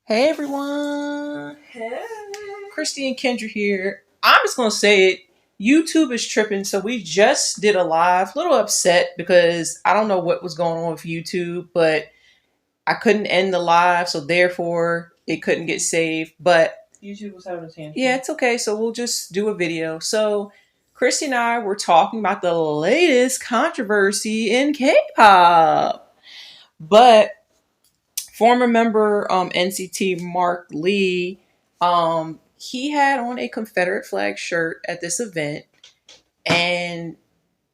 Hey everyone, Hey. Christy and Kendra here. I'm just gonna say it. YouTube is tripping, so we just did a live. Little upset because I don't know what was going on with YouTube, but I couldn't end the live, so therefore it couldn't get saved. But YouTube was having a tantrum. yeah, it's okay. So we'll just do a video. So Christy and I were talking about the latest controversy in K-pop, but former member NCT Mark Lee, he had on a Confederate flag shirt at this event, and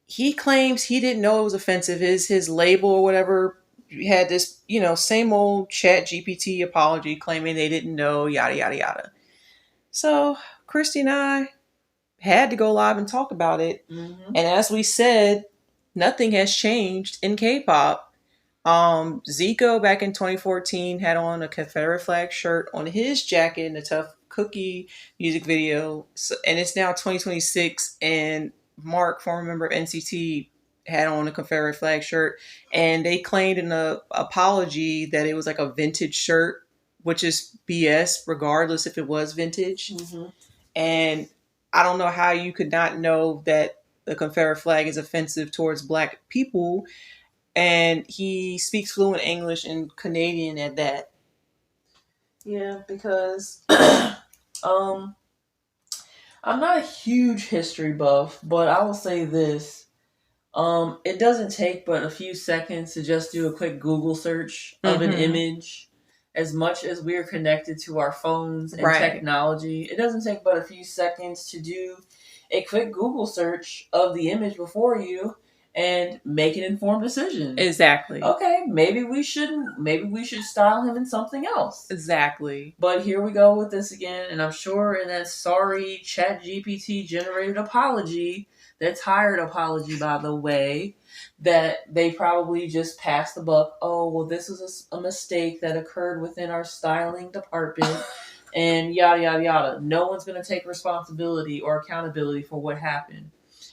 he claims he didn't know it was offensive. His label or whatever had this, same old Chat GPT apology claiming they didn't know, yada yada yada. So Christy and I had to go live and talk about it. Mm-hmm. And as we said, nothing has changed in K-pop. Zico back in 2014 had on a Confederate flag shirt on his jacket in a Tough Cookie music video. So, and it's now 2026, and Mark, former member of NCT, had on a Confederate flag shirt, and they claimed in a apology that it was like a vintage shirt, which is BS, regardless if it was vintage. Mm-hmm. And I don't know how you could not know that the Confederate flag is offensive towards Black people, and he speaks fluent English and Canadian at that. Yeah, because I'm not a huge history buff, but I will say this. It doesn't take but a few seconds to just do a quick Google search of an image. As much as we're connected to our phones and technology, it doesn't take but a few seconds to do a quick Google search of the image before you and make an informed decision. Exactly. Okay, maybe we should style him in something else. Exactly. But here we go with this again, and I'm sure in that sorry Chat GPT generated apology, that tired apology by the way, that they probably just passed the buck. Oh, well, this was a mistake that occurred within our styling department. And yada yada yada. No one's gonna take responsibility or accountability for what happened.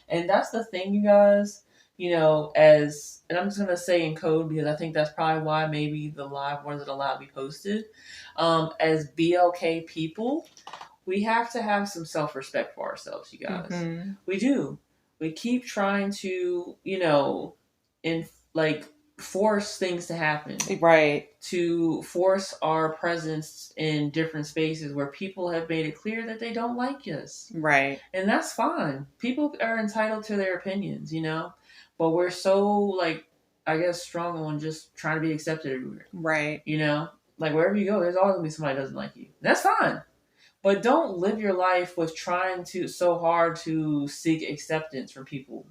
And that's the thing, you guys. And I'm just gonna say in code because I think that's probably why maybe the live wasn't allowed to be posted. As BLK people, we have to have some self-respect for ourselves, you guys. Mm-hmm. We do. We keep trying to, force things to happen. Right. To force our presence in different spaces where people have made it clear that they don't like us. Right. And that's fine. People are entitled to their opinions, but we're so, I guess, strong on just trying to be accepted everywhere. Right. Wherever you go, there's always going to be somebody who doesn't like you. That's fine. But don't live your life with trying to so hard to seek acceptance from people.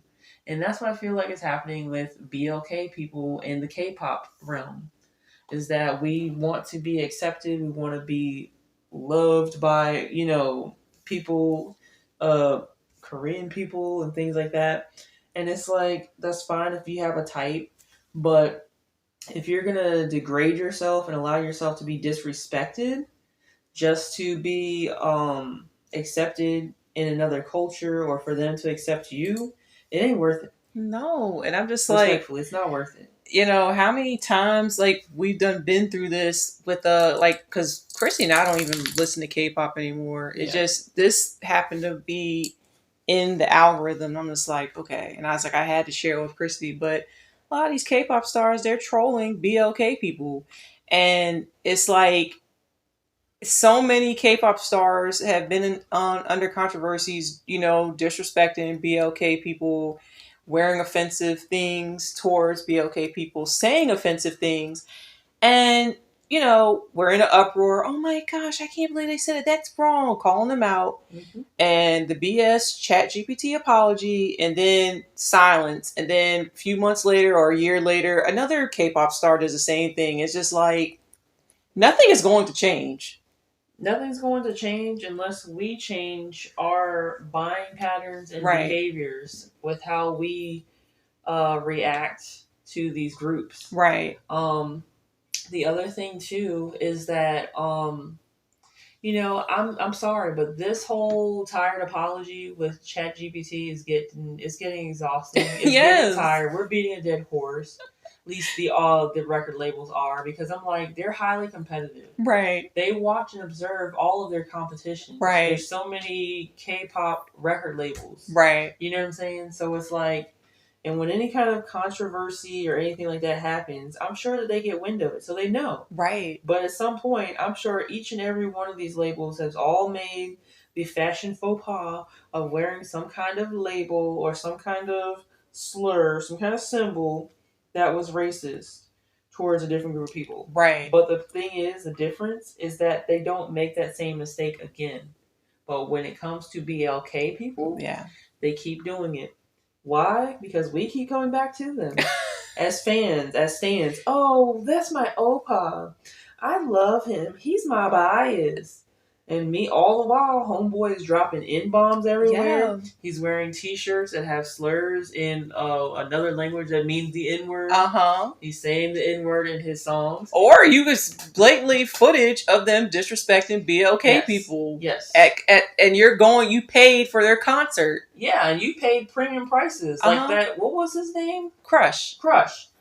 And that's what I feel like is happening with BLK people in the K-pop realm. Is that we want to be accepted, we want to be loved by, people, Korean people and things like that. And it's like, that's fine if you have a type, but if you're going to degrade yourself and allow yourself to be disrespected just to be accepted in another culture or for them to accept you, it ain't worth it. No, and I'm just Respectfully, it's not worth it. How many times we've been through this with because Chrissy and I don't even listen to K-pop anymore. It just, this happened to be in the algorithm. I'm just like, okay. And I was like, I had to share it with Christy, but a lot of these K-pop stars, they're trolling BLK people. And it's like, so many K-pop stars have been under controversies, disrespecting BLK people, wearing offensive things towards BLK people, saying offensive things. And, we're in an uproar. Oh my gosh, I can't believe they said it. That's wrong. Calling them out. Mm-hmm. And the BS Chat GPT apology, and then silence. And then a few months later or a year later, another K-pop star does the same thing. It's just like, nothing is going to change. Nothing's going to change unless we change our buying patterns and behaviors with how we react to these groups. Right. The other thing too is that I'm sorry, but this whole tired apology with ChatGPT is getting exhausting. It's getting tired. We're beating a dead horse. least the record labels are, because I'm like, they're highly competitive. Right. They watch and observe all of their competitions. Right. There's so many K-pop record labels. Right. You know what I'm saying? So it's like, and when any kind of controversy or anything like that happens, I'm sure that they get wind of it, so they know. Right. But at some point, I'm sure each and every one of these labels has all made the fashion faux pas of wearing some kind of label or some kind of slur, some kind of symbol that was racist towards a different group of people. Right. But the thing is, the difference is that they don't make that same mistake again. But when it comes to BLK people, Yeah. they keep doing it. Why? Because we keep coming back to them. As fans, as stands. Oh, that's my Opa. I love him. He's my bias. And me, all the while, homeboy is dropping N-bombs everywhere. Yeah. He's wearing T-shirts that have slurs in another language that means the N-word. He's saying the N-word in his songs. Or you just blatantly footage of them disrespecting BLK people. Yes. And you paid for their concert. Yeah, and you paid premium prices. Like that, what was his name? Crush.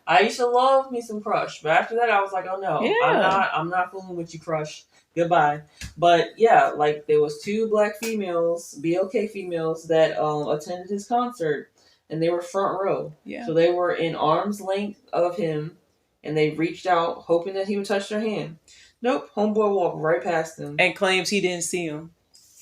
I used to love me some Crush, but after that I was like, oh no, yeah. I'm not fooling with you, Crush. Goodbye. But yeah, like there was 2 black females, BLK females, that attended his concert, and they were front row. Yeah. So they were in arm's length of him, and they reached out hoping that he would touch their hand. Nope, homeboy walked right past them and claims he didn't see him.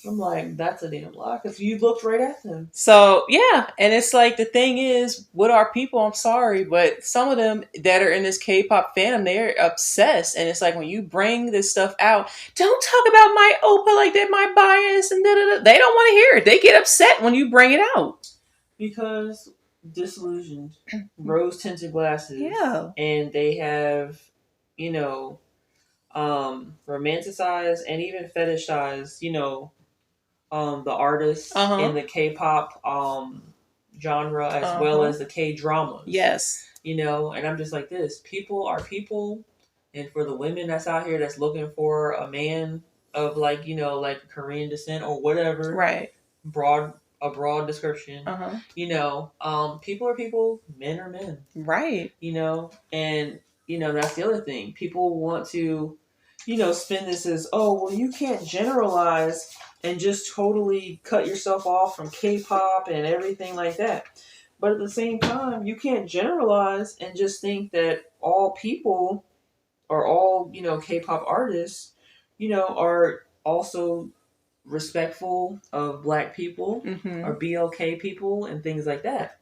I'm like, that's a damn lie, because you looked right at them. So, yeah. And it's like, the thing is, with our people, I'm sorry, but some of them that are in this K-pop fandom, they're obsessed. And it's like, when you bring this stuff out, don't talk about my Opa like that, my bias, and da-da-da. They don't want to hear it. They get upset when you bring it out. Because disillusioned, rose-tinted glasses. Yeah. And they have, romanticized and even fetishized, the artists in the K-pop genre, as well as the K-dramas. Yes. And I'm just like this. People are people, and for the women that's out here that's looking for a man of like Korean descent or whatever. Right. A broad description. People are people, men are men. Right. And that's the other thing. People want to, spin this as, oh, well, you can't generalize and just totally cut yourself off from K-pop and everything like that. But at the same time, you can't generalize and just think that all people or all, K-pop artists, are also respectful of black people or BLK people and things like that.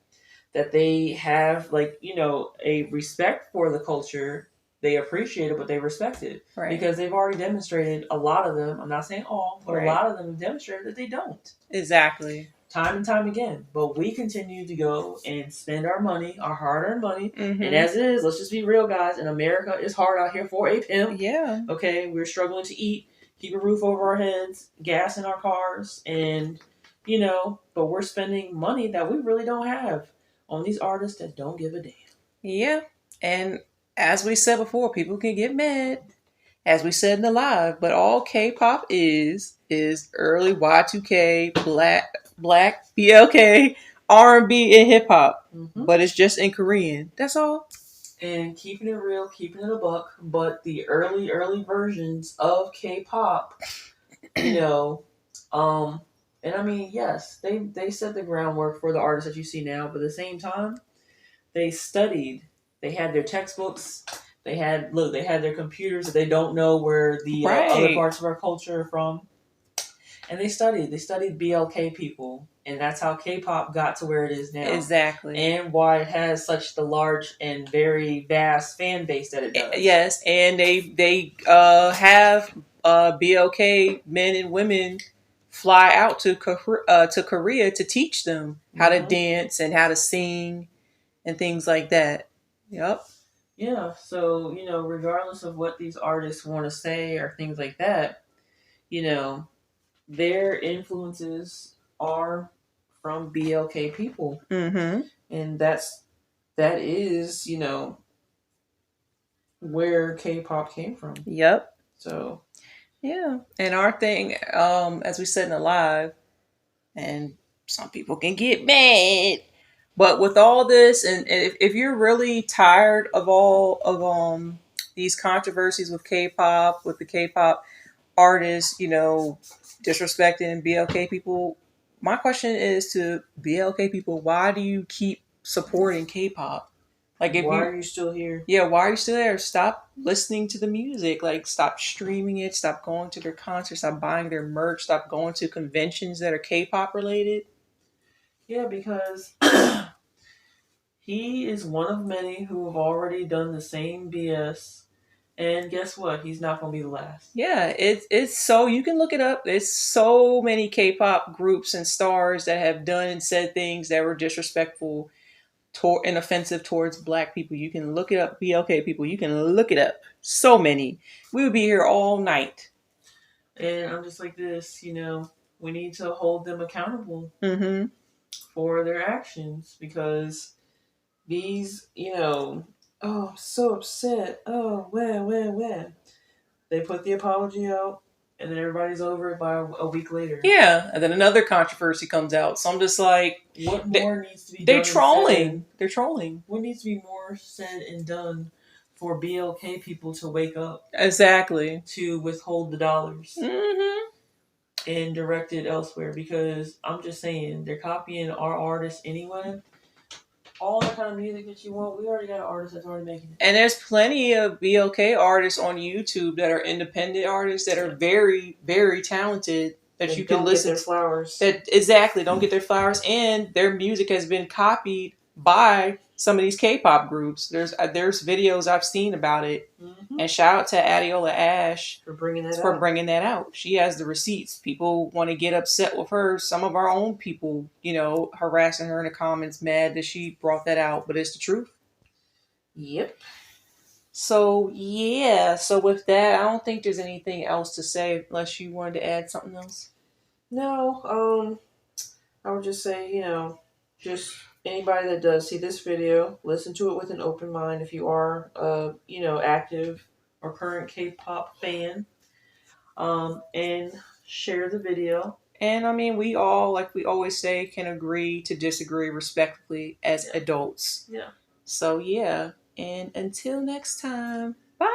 That they have a respect for the culture. They appreciate it, but they respect it. Right. Because they've already demonstrated, a lot of them, I'm not saying all, but a lot of them have demonstrated that they don't. Exactly. Time and time again. But we continue to go and spend our money, our hard-earned money. And as it is, let's just be real, guys. In America, it's hard out here for a pimp. Yeah. Okay, we're struggling to eat, keep a roof over our heads, gas in our cars, and, but we're spending money that we really don't have on these artists that don't give a damn. Yeah. And as we said before, people can get mad, as we said in the live, but all K-pop is early Y2K, black BLK, R&B, and hip hop. But it's just in Korean. That's all. And keeping it real, keeping it a buck, but the early versions of K-pop, and I mean, yes, they set the groundwork for the artists that you see now, but at the same time, they studied. They had their textbooks. They had their computers that they don't know where the other parts of our culture are from. And they studied BLK people. And that's how K-pop got to where it is now. Exactly. And why it has such the large and very vast fan base that it does. Yes, and they have BLK men and women fly out to Korea to teach them how to dance and how to sing and things like that. Yep. Yeah, so, regardless of what these artists want to say or things like that, their influences are from BLK people. And that is, where K-pop came from. Yep. So. Yeah. And our thing, as we said in the live, and some people can get mad, But with all this, and if you're really tired of all of these controversies with K-pop, with the K-pop artists, disrespecting BLK people, my question is to BLK people: why do you keep supporting K-pop? Like, if Why you, are you still here? yeah, why are you still there? Stop listening to the music. Like, stop streaming it. Stop going to their concerts. Stop buying their merch. Stop going to conventions that are K-pop related. Yeah, because he is one of many who have already done the same BS. And guess what? He's not going to be the last. Yeah, it's so, you can look it up. There's so many K-pop groups and stars that have done and said things that were disrespectful and offensive towards Black people. You can look it up. BLK people, you can look it up. So many. We would be here all night. And I'm just like this, we need to hold them accountable Mm-hmm. for their actions because these, oh, I'm so upset. Oh, when. They put the apology out, and then everybody's over it by a week later. Yeah, and then another controversy comes out. So I'm just like, what more needs to be done? They're trolling. They're trolling. What needs to be more said and done for BLK people to wake up? Exactly. To withhold the dollars. Mm-hmm. And direct it elsewhere, because I'm just saying they're copying our artists anyway. All the kind of music that you want, we already got an artist that's already making it. And there's plenty of BLK artists on YouTube that are independent artists that are very, very talented that you can listen to. Don't get their flowers. That exactly don't get their flowers, and their music has been copied by some of these K-pop groups. There's videos I've seen about it, and shout out to Adiola Ash for bringing that out. She has the receipts. People want to get upset with her. Some of our own people, harassing her in the comments, mad that she brought that out, but it's the truth. Yep. So yeah. So with that, I don't think there's anything else to say unless you wanted to add something else. No. I would just say, just anybody that does see this video, listen to it with an open mind. If you are active or current K-pop fan, and share the video. And I mean, we all, like we always say, can agree to disagree respectfully as adults. Yeah. So yeah. And until next time, bye.